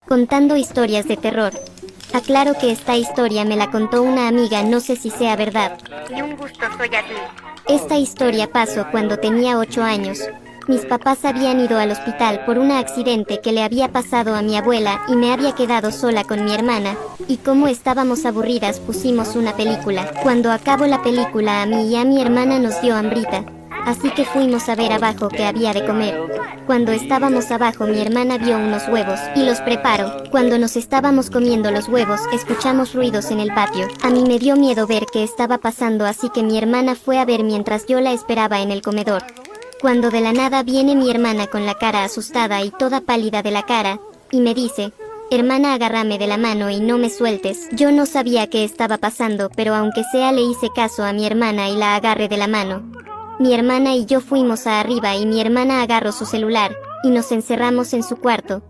contando historias de terror. Aclaro que esta historia me la contó una amiga, no sé si sea verdad. Y un gusto, soy Ashley. Esta historia pasó cuando tenía 8 años. Mis papás habían ido al hospital por un accidente que le había pasado a mi abuela y me había quedado sola con mi hermana, y como estábamos aburridas pusimos una película. Cuando acabó la película a mí y a mi hermana nos dio hambrita, así que fuimos a ver abajo qué había de comer. Cuando estábamos abajo mi hermana vio unos huevos y los preparó. Cuando nos estábamos comiendo los huevos escuchamos ruidos en el patio. A mí me dio miedo ver qué estaba pasando, así que mi hermana fue a ver mientras yo la esperaba en el comedor. Cuando de la nada viene mi hermana con la cara asustada y toda pálida de la cara, y me dice: hermana, agárrame de la mano y no me sueltes. Yo no sabía qué estaba pasando, pero aunque sea le hice caso a mi hermana y la agarré de la mano. Mi hermana y yo fuimos a arriba y mi hermana agarró su celular, y nos encerramos en su cuarto.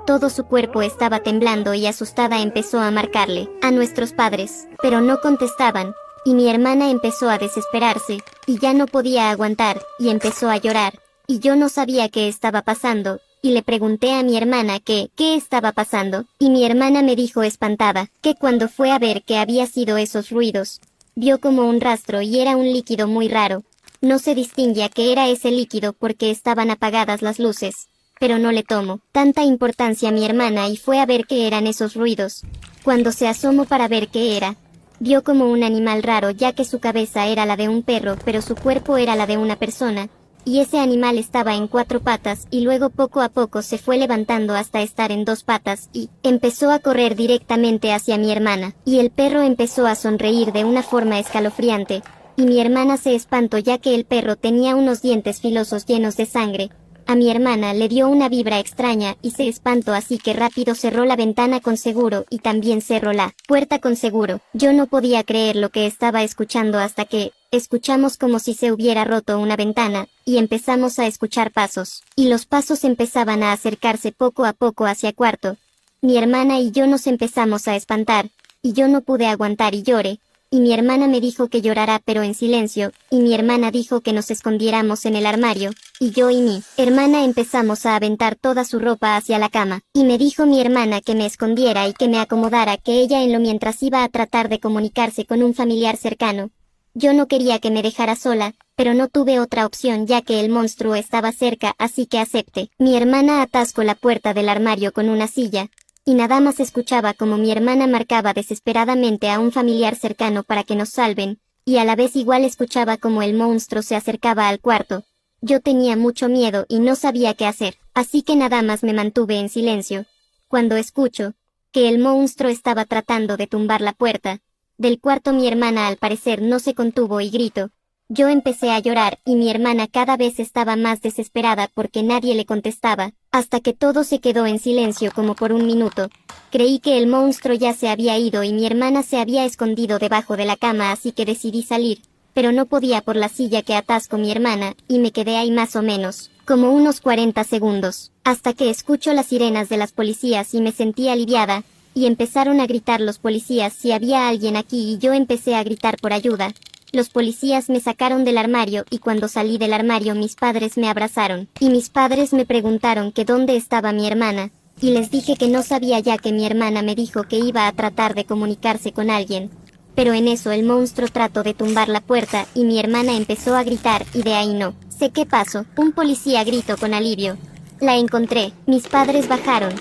Todo su cuerpo estaba temblando y asustada empezó a marcarle a nuestros padres, pero no contestaban. Y mi hermana empezó a desesperarse, y ya no podía aguantar, y empezó a llorar, y yo no sabía qué estaba pasando, y le pregunté a mi hermana qué estaba pasando, y mi hermana me dijo espantada, que cuando fue a ver qué había sido esos ruidos, vio como un rastro y era un líquido muy raro. No se distinguía qué era ese líquido porque estaban apagadas las luces, pero no le tomó tanta importancia a mi hermana y fue a ver qué eran esos ruidos. Cuando se asomó para ver qué era, vio como un animal raro, ya que su cabeza era la de un perro pero su cuerpo era la de una persona, y ese animal estaba en 4 patas y luego poco a poco se fue levantando hasta estar en 2 patas y empezó a correr directamente hacia mi hermana, y el perro empezó a sonreír de una forma escalofriante, y mi hermana se espantó ya que el perro tenía unos dientes filosos llenos de sangre. A mi hermana le dio una vibra extraña y se espantó, así que rápido cerró la ventana con seguro y también cerró la puerta con seguro. Yo no podía creer lo que estaba escuchando hasta que escuchamos como si se hubiera roto una ventana, y empezamos a escuchar pasos, y los pasos empezaban a acercarse poco a poco hacia cuarto. Mi hermana y yo nos empezamos a espantar, y yo no pude aguantar y lloré. Y mi hermana me dijo que llorara pero en silencio, y mi hermana dijo que nos escondiéramos en el armario, y yo y mi hermana empezamos a aventar toda su ropa hacia la cama, y me dijo mi hermana que me escondiera y que me acomodara, que ella en lo mientras iba a tratar de comunicarse con un familiar cercano. Yo no quería que me dejara sola, pero no tuve otra opción ya que el monstruo estaba cerca, así que acepté. Mi hermana atascó la puerta del armario con una silla, y nada más escuchaba como mi hermana marcaba desesperadamente a un familiar cercano para que nos salven, y a la vez igual escuchaba como el monstruo se acercaba al cuarto. Yo tenía mucho miedo y no sabía qué hacer, así que nada más me mantuve en silencio. Cuando escucho que el monstruo estaba tratando de tumbar la puerta del cuarto, mi hermana al parecer no se contuvo y gritó. Yo empecé a llorar y mi hermana cada vez estaba más desesperada porque nadie le contestaba, hasta que todo se quedó en silencio como por un minuto. Creí que el monstruo ya se había ido y mi hermana se había escondido debajo de la cama, así que decidí salir, pero no podía por la silla que atascó mi hermana, y me quedé ahí más o menos, como unos 40 segundos, hasta que escucho las sirenas de las policías y me sentí aliviada, y empezaron a gritar los policías si había alguien aquí y yo empecé a gritar por ayuda. Los policías me sacaron del armario y cuando salí del armario mis padres me abrazaron, y mis padres me preguntaron que dónde estaba mi hermana, y les dije que no sabía ya que mi hermana me dijo que iba a tratar de comunicarse con alguien. Pero en eso el monstruo trató de tumbar la puerta y mi hermana empezó a gritar y de ahí no sé qué pasó. Un policía gritó con alivio. La encontré. Mis padres bajaron.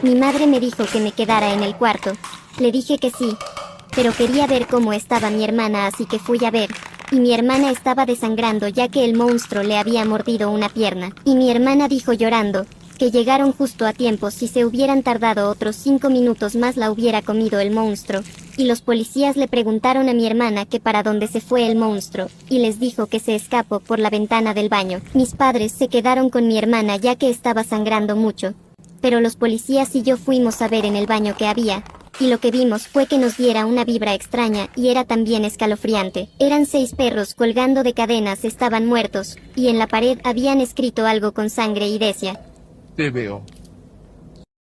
Mi madre me dijo que me quedara en el cuarto. Le dije que sí, pero quería ver cómo estaba mi hermana, así que fui a ver, y mi hermana estaba desangrando ya que el monstruo le había mordido una pierna, y mi hermana dijo llorando que llegaron justo a tiempo, si se hubieran tardado otros 5 minutos más la hubiera comido el monstruo, y los policías le preguntaron a mi hermana que para dónde se fue el monstruo, y les dijo que se escapó por la ventana del baño. Mis padres se quedaron con mi hermana ya que estaba sangrando mucho, pero los policías y yo fuimos a ver en el baño que había, y lo que vimos fue que nos diera una vibra extraña y era también escalofriante. Eran 6 perros colgando de cadenas, estaban muertos, y en la pared habían escrito algo con sangre y decía: Te veo.